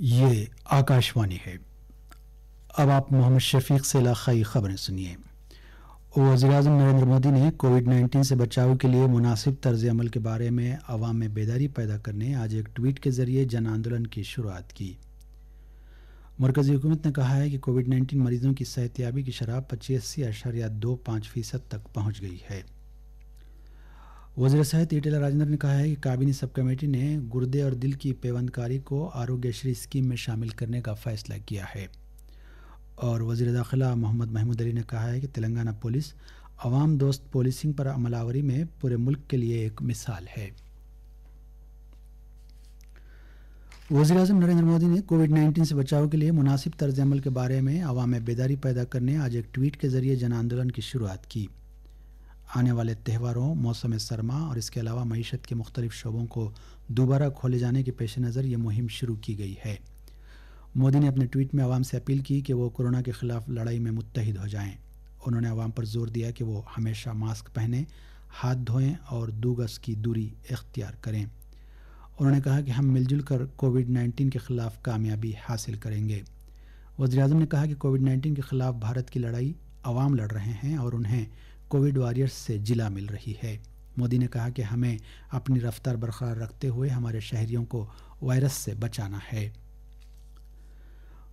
یہ آکاشوانی ہے۔ اب آپ محمد شفیق سے علاقائی خبریں سنیے۔ وزیراعظم نریندر مودی نے کووڈ-19 سے بچاؤ کے لیے مناسب طرز عمل کے بارے میں عوام میں بیداری پیدا کرنے آج ایک ٹویٹ کے ذریعے جن آندولن کی شروعات کی۔ مرکزی حکومت نے کہا ہے کہ کووڈ-19 مریضوں کی صحت یابی کی شرح 85.25% تک پہنچ گئی ہے۔ وزیر صحت ایٹیلا راجندر نے کہا ہے کہ کابینی سب کمیٹی نے گردے اور دل کی پیوند کاری کو آروگیہ شری اسکیم میں شامل کرنے کا فیصلہ کیا ہے، اور وزیر داخلہ محمد محمود علی نے کہا ہے کہ تلنگانہ پولیس عوام دوست پولیسنگ پر عمل آوری میں پورے ملک کے لیے ایک مثال ہے۔ وزیراعظم نریندر مودی نے کووڈ-19 سے بچاؤ کے لیے مناسب طرز عمل کے بارے میں عوام میں بیداری پیدا کرنے آج ایک ٹویٹ کے ذریعے جن آندولن کی شروعات کی۔ آنے والے تہواروں، موسم سرما اور اس کے علاوہ معیشت کے مختلف شعبوں کو دوبارہ کھولے جانے کے پیش نظر یہ مہم شروع کی گئی ہے۔ مودی نے اپنے ٹویٹ میں عوام سے اپیل کی کہ وہ کورونا کے خلاف لڑائی میں متحد ہو جائیں۔ انہوں نے عوام پر زور دیا کہ وہ ہمیشہ ماسک پہنیں، ہاتھ دھوئیں اور 2 گز کی دوری اختیار کریں۔ انہوں نے کہا کہ ہم مل جل کر کووڈ-19 کے خلاف کامیابی حاصل کریں گے۔ وزیراعظم نے کہا کہ کووڈ-19 کے خلاف بھارت کی لڑائی عوام لڑ رہے ہیں اور انہیں کووڈ واریئرز سے جلا مل رہی ہے۔ مودی نے کہا کہ ہمیں اپنی رفتار برقرار رکھتے ہوئے ہمارے شہریوں کو وائرس سے بچانا ہے۔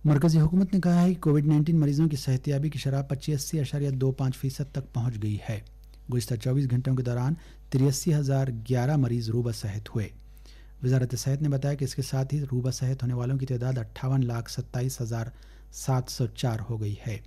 مرکزی حکومت نے کہا ہے کہ کووڈ-19 مریضوں کی صحت یابی کی شرح 85.25% تک پہنچ گئی ہے۔ گزشتہ 24 گھنٹوں کے دوران 83,011 مریض روبہ صحت ہوئے۔ وزارت صحت نے بتایا کہ اس کے ساتھ ہی روبہ صحت ہونے والوں کی تعداد 58,27,704 ہو گئی ہے۔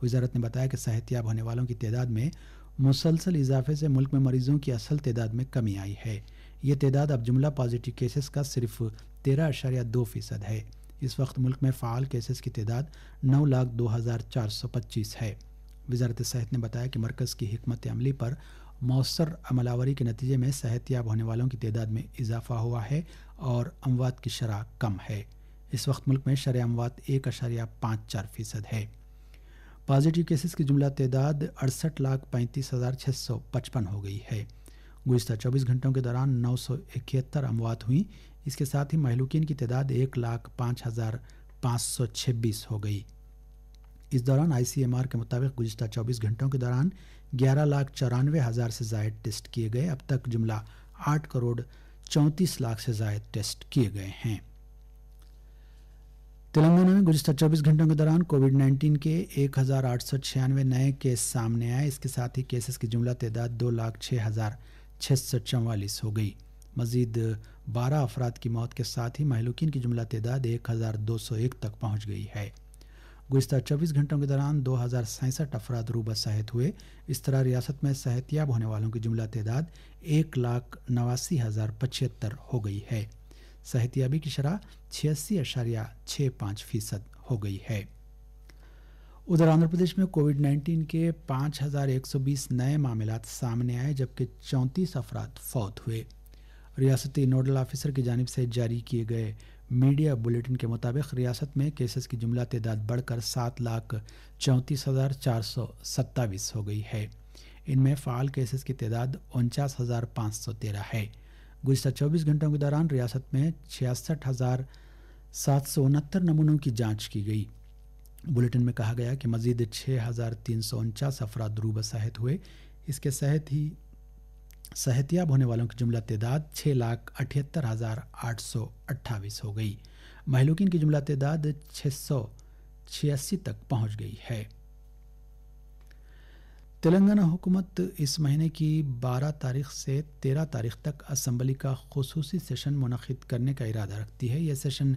وزارت نے بتایا کہ صحت یاب ہونے والوں کی تعداد میں مسلسل اضافے سے ملک میں مریضوں کی اصل تعداد میں کمی آئی ہے۔ یہ تعداد اب جملہ پازیٹیو کیسز کا صرف 13.2% ہے۔ اس وقت ملک میں فعال کیسز کی تعداد 9,02,425 ہے۔ وزارت صحت نے بتایا کہ مرکز کی حکمت عملی پر مؤثر عمل آوری کے نتیجے میں صحت یاب ہونے والوں کی تعداد میں اضافہ ہوا ہے اور اموات کی شرح کم ہے۔ اس وقت ملک میں شرح اموات 1.54% ہے۔ پازیٹیو کیسز کی جملہ تعداد 68,35,655 ہو گئی ہے۔ گزشتہ 24 گھنٹوں کے دوران 971 اموات ہوئیں۔ اس کے ساتھ ہی مہلوکین کی تعداد 1,05,526 ہو گئی۔ اس دوران ICMR کے مطابق گزشتہ 24 گھنٹوں کے دوران 11,94,000 سے زائد ٹیسٹ کیے گئے۔ اب تک جملہ 8,34,00,000 سے زائد ٹیسٹ کیے گئے ہیں۔ تلنگانہ میں گزشتہ 24 گھنٹوں کے دوران کووڈ-19 کے 1,896 نئے کیس سامنے آئے۔ اس کے ساتھ ہی کیسز کی جملہ تعداد 2,06,644 ہو گئی۔ مزید 12 افراد کی موت کے ساتھ ہی مہلوکین کی جملہ تعداد 1,201 تک پہنچ گئی ہے۔ گزشتہ 24 گھنٹوں کے دوران 2,067 افراد روبہ صحت ہوئے۔ اس طرح ریاست میں صحت یاب ہونے والوں کی جملہ تعداد 1,89,075 ہو گئی ہے۔ صحت یابی کی شرح 86.65% ہو گئی ہے۔ ادھر آندھرا پردیش میں کووڈ-19 کے 5,120 نئے معاملات سامنے آئے جبکہ 34 افراد فوت ہوئے۔ ریاستی نوڈل آفیسر کی جانب سے جاری کیے گئے میڈیا بلیٹن کے مطابق ریاست میں کیسز کی جملہ تعداد بڑھ کر 7,34,427 ہو گئی ہے۔ ان میں فعال کیسز کی تعداد 49,513 ہے۔ گزشتہ 24 گھنٹوں کے دوران ریاست میں 66,769 نمونوں کی جانچ کی گئی۔ بلیٹن میں کہا گیا کہ مزید 6,349 افراد روبہ صحت ہوئے۔ اس کے ساتھ ہی صحت یاب ہونے والوں کی جملہ تعداد 6,78,828 ہو گئی۔ مہلوکین کی جملہ تعداد 686 تک پہنچ گئی ہے۔ تلنگانہ حکومت اس مہینے کی 12 تاریخ سے 13 تاریخ تک اسمبلی کا خصوصی سیشن منعقد کرنے کا ارادہ رکھتی ہے۔ یہ سیشن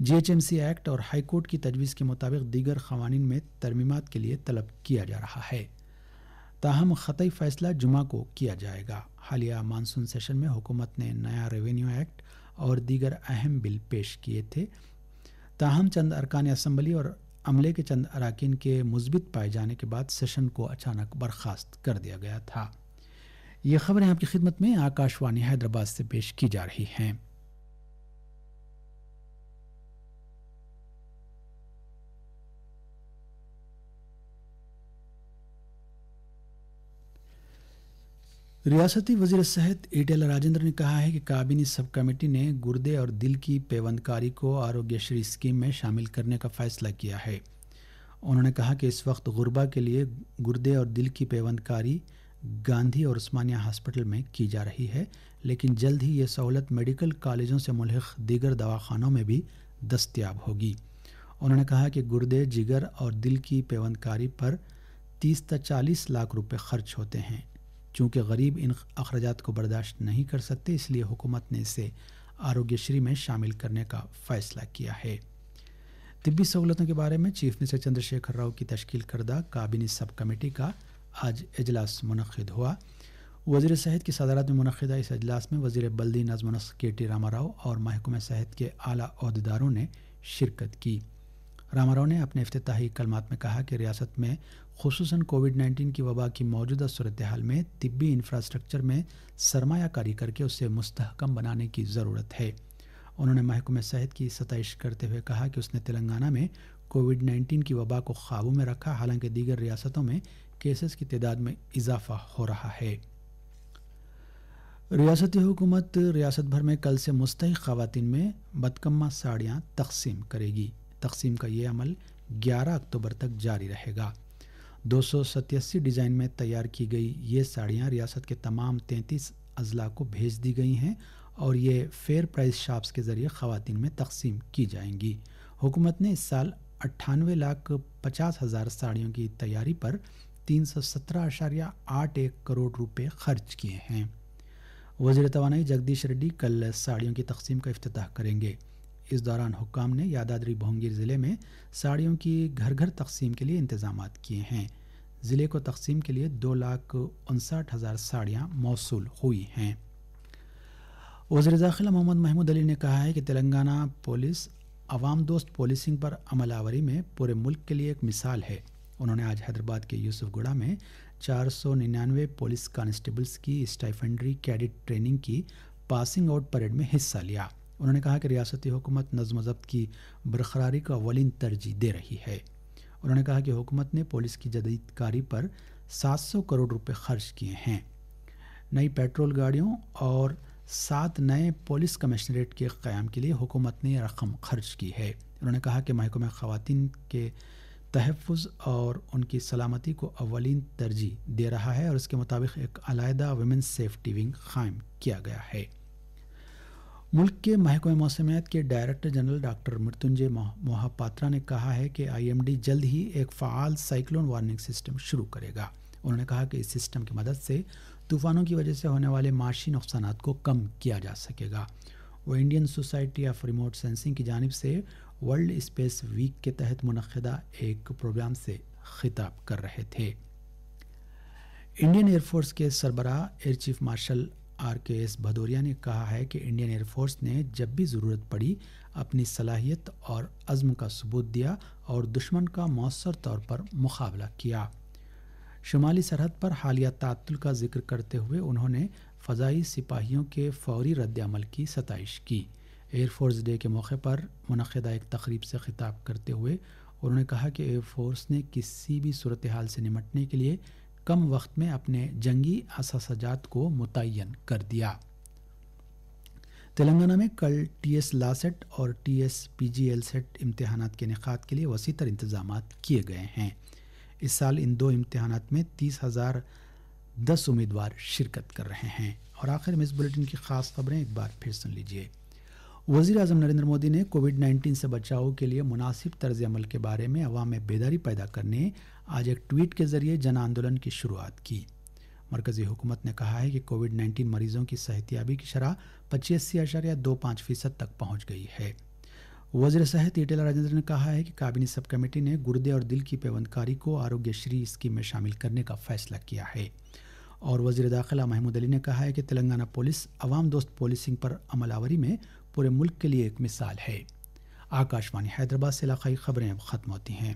GHMC ایکٹ اور ہائی کورٹ کی تجویز کے مطابق دیگر قوانین میں ترمیمات کے لیے طلب کیا جا رہا ہے۔ تاہم قطعی فیصلہ جمعہ کو کیا جائے گا۔ حالیہ مانسون سیشن میں حکومت نے نیا ریونیو ایکٹ اور دیگر اہم بل پیش کیے تھے۔ تاہم چند ارکان اسمبلی اور عملے کے چند اراکین کے مثبت پائے جانے کے بعد سیشن کو اچانک برخاست کر دیا گیا تھا۔ یہ خبریں آپ کی خدمت میں آکاشوانی حیدرآباد سے پیش کی جا رہی ہیں۔ ریاستی وزیر صحت ایٹل راجندر نے کہا ہے کہ کابینی سب کمیٹی نے گردے اور دل کی پیوند کاری کو آروگیہ شری اسکیم میں شامل کرنے کا فیصلہ کیا ہے۔ انہوں نے کہا کہ اس وقت غربا کے لیے گردے اور دل کی پیوند کاری گاندھی اور عثمانیہ ہاسپٹل میں کی جا رہی ہے، لیکن جلد ہی یہ سہولت میڈیکل کالجوں سے ملحق دیگر دواخانوں میں بھی دستیاب ہوگی۔ انہوں نے کہا کہ گردے، جگر اور دل کی پیوند کاری پر 30 تا 40 لاکھ روپے خرچ ہوتے ہیں۔ چونکہ غریب ان اخراجات کو برداشت نہیں کر سکتے، اس لیے حکومت نے اسے آروگیہ شری میں شامل کرنے کا فیصلہ کیا ہے۔ طبی سہولتوں کے بارے میں چیف منسٹر چندر شیکھر راؤ کی تشکیل کردہ کابینی سب کمیٹی کا آج اجلاس منعقد ہوا۔ وزیر صحت کی صدارت میں منعقدہ اس اجلاس میں وزیر بلدی نظم و نسق کے ٹی راما راؤ اور محکمہ صحت کے اعلیٰ عہدیداروں نے شرکت کی۔ راما راؤ نے اپنے افتتاحی کلمات میں کہا کہ ریاست میں خصوصاً کووڈ-19 کی وبا کی موجودہ صورتحال میں طبی انفراسٹرکچر میں سرمایہ کاری کر کے اسے مستحکم بنانے کی ضرورت ہے۔ انہوں نے محکمہ صحت کی ستائش کرتے ہوئے کہا کہ اس نے تلنگانہ میں کووڈ-19 کی وبا کو قابو میں رکھا، حالانکہ دیگر ریاستوں میں کیسز کی تعداد میں اضافہ ہو رہا ہے۔ ریاستی حکومت ریاست بھر میں کل سے مستحق خواتین میں بدکمہ ساڑیاں تقسیم کرے گی۔ تقسیم کا یہ عمل 11 اکتوبر تک جاری رہے گا۔ 287 ڈیزائن میں تیار کی گئی یہ ساڑیاں ریاست کے تمام 33 اضلاع کو بھیج دی گئی ہیں اور یہ فیئر پرائز شاپس کے ذریعے خواتین میں تقسیم کی جائیں گی۔ حکومت نے اس سال 98,50,000 ساڑیوں کی تیاری پر 317.81 کروڑ روپے خرچ کیے ہیں۔ وزیر توانائی جگدیش ریڈی کل ساڑیوں کی تقسیم کا افتتاح کریں گے۔ اس دوران حکام نے یادادری بھونگیر ضلع میں ساڑیوں کی گھر گھر تقسیم کے لیے انتظامات کیے ہیں۔ ضلع کو تقسیم کے لیے 2,59,000 ساڑیاں موصول ہوئی ہیں۔ وزیر داخلہ محمد محمود علی نے کہا ہے کہ تلنگانہ پولیس عوام دوست پولیسنگ پر عمل آوری میں پورے ملک کے لیے ایک مثال ہے۔ انہوں نے آج حیدرآباد کے یوسف گڑھا میں 499 پولیس کانسٹیبلز کی اسٹائفنڈری کیڈٹ ٹریننگ کی پاسنگ آؤٹ پریڈ میں حصہ لیا۔ انہوں نے کہا کہ ریاستی حکومت نظم و ضبط کی برقراری کو اولین ترجیح دے رہی ہے۔ انہوں نے کہا کہ حکومت نے پولیس کی جدید کاری پر 700 کروڑ روپے خرچ کیے ہیں۔ نئی پیٹرول گاڑیوں اور 7 نئے پولیس کمشنریٹ کے قیام کے لیے حکومت نے یہ رقم خرچ کی ہے۔ انہوں نے کہا کہ محکمہ خواتین کے تحفظ اور ان کی سلامتی کو اولین ترجیح دے رہا ہے اور اس کے مطابق ایک علیحدہ ویمن سیفٹی ونگ قائم کیا گیا ہے۔ ملک کے محکمہ موسمیات کے ڈائریکٹر جنرل ڈاکٹر مرتنجے موہاپاترا نے کہا ہے کہ IMD جلد ہی ایک فعال سائیکلون وارننگ سسٹم شروع کرے گا۔ انہوں نے کہا کہ اس سسٹم کی مدد سے طوفانوں کی وجہ سے ہونے والے معاشی نقصانات کو کم کیا جا سکے گا۔ وہ Indian society of remote sensing کی جانب سے ورلڈ اسپیس ویک کے تحت منعقدہ ایک پروگرام سے خطاب کر رہے تھے۔ انڈین ایئر فورس کے سربراہ ایئر چیف مارشل RKS بھدوریا نے کہا ہے کہ انڈین ایئر فورس نے جب بھی ضرورت پڑی اپنی صلاحیت اور عزم کا ثبوت دیا اور دشمن کا مؤثر طور پر مقابلہ کیا۔ شمالی سرحد پر حالیہ تعطل کا ذکر کرتے ہوئے انہوں نے فضائی سپاہیوں کے فوری رد عمل کی ستائش کی۔ ایئر فورس ڈے کے موقع پر منعقدہ ایک تقریب سے خطاب کرتے ہوئے انہوں نے کہا کہ ایئر فورس نے کسی بھی صورتحال سے نمٹنے کے لیے کم وقت میں اپنے جنگی اثاثجات کو متعین کر دیا۔ تلنگانہ میں کل TS لاسٹ اور TS PGL سیٹ امتحانات کے انعقاد کے لیے وسیع تر انتظامات کیے گئے ہیں۔ اس سال ان دو امتحانات میں 30,010 امیدوار شرکت کر رہے ہیں۔ اور آخر میں اس بلیٹن کی خاص خبریں ایک بار پھر سن لیجیے۔ وزیر اعظم نریندر مودی نے کووڈ-19 سے بچاؤ کے لیے مناسب طرز عمل کے بارے میں عوام میں بیداری پیدا کرنے آج ایک ٹویٹ کے ذریعے جن آندولن کی شروعات کی۔ مرکزی حکومت نے کہا ہے کہ کووڈ-19 مریضوں کی صحتیابی کی شرح 85.25% تک پہنچ گئی ہے۔ وزیر صحت ایٹل راجندر نے کہا ہے کہ کابینی سب کمیٹی نے گردے اور دل کی پیوند کاری کو آروگیہ شری اسکیم میں شامل کرنے کا فیصلہ کیا ہے۔ اور وزیر داخلہ محمود علی نے کہا ہے کہ تلنگانہ پولیس عوام دوست پولیسنگ پر عمل آوری میں پورے ملک کے لیے ایک مثال ہے۔ آکاشوانی حیدرآباد سے علاقائی خبریں اب ختم ہوتی ہیں۔